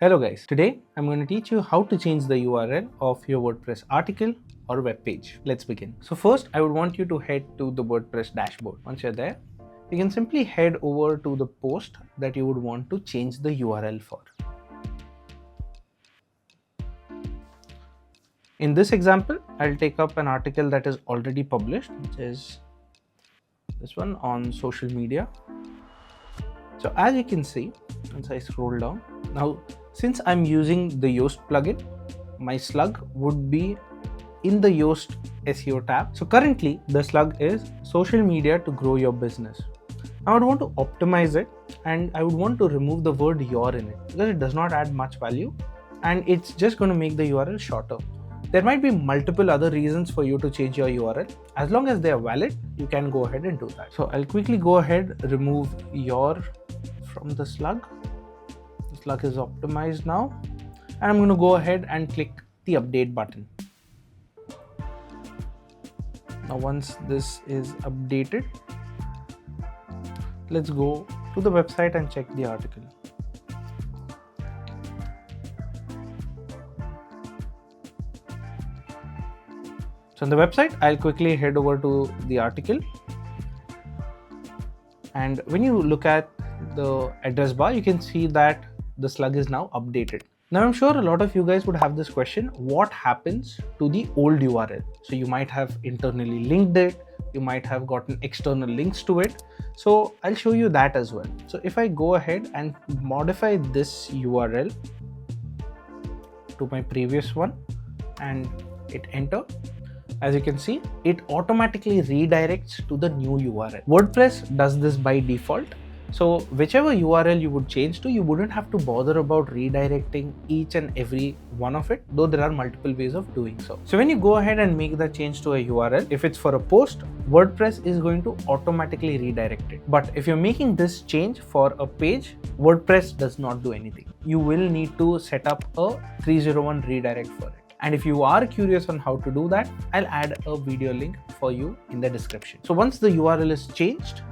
Hello guys, today I'm going to teach you how to change the URL of your WordPress article or web page. Let's begin. So first I would want you to head to the WordPress dashboard. Once you're there, you can simply head over to the post that you would want to change the URL for. In this example, I'll take up an article that is already published, which is this one on social media. So as you can see, once I scroll down, now since I'm using the Yoast plugin, my slug would be in the Yoast SEO tab. So currently the slug is social media to grow your business. Now I would want to optimize it and I would want to remove the word your in it because it does not add much value and it's just going to make the URL shorter. There might be multiple other reasons for you to change your URL. As long as they are valid, you can go ahead and do that. So I'll quickly go ahead, remove your from the slug. The slug is optimized now. And I'm going to go ahead and click the update button. Now once this is updated, let's go to the website and check the article. So on the website, I'll quickly head over to the article. And when you look at the address bar, you can see that the slug is now updated. Now I'm sure a lot of you guys would have this question, what happens to the old URL? So you might have internally linked it, you might have gotten external links to it. So I'll show you that as well. So if I go ahead and modify this URL to my previous one and hit enter, as you can see, it automatically redirects to the new URL. WordPress does this by default. So whichever URL you would change to, you wouldn't have to bother about redirecting each and every one of it, though there are multiple ways of doing so. So when you go ahead and make the change to a URL, if it's for a post, WordPress is going to automatically redirect it. But if you're making this change for a page, WordPress does not do anything. You will need to set up a 301 redirect for it. And if you are curious on how to do that, I'll add a video link for you in the description. So once the URL is changed,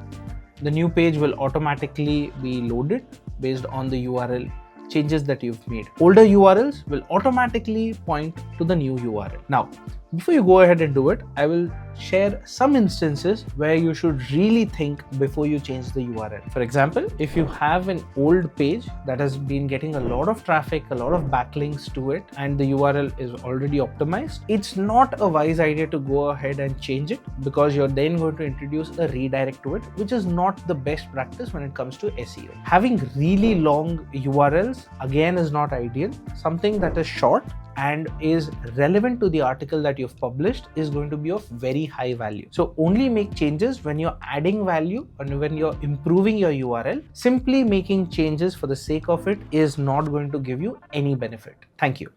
the new page will automatically be loaded based on the URL changes that you've made. Older URLs will automatically point to the new URL. Now, before you go ahead and do it, I will share some instances where you should really think before you change the URL. For example, if you have an old page that has been getting a lot of traffic, a lot of backlinks to it, and the URL is already optimized, it's not a wise idea to go ahead and change it because you're then going to introduce a redirect to it, which is not the best practice when it comes to SEO. Having really long URLs again is not ideal. Something that is short and is relevant to the article that you've published is going to be of very high value. So only make changes when you're adding value and when you're improving your URL. Simply making changes for the sake of it is not going to give you any benefit. Thank you.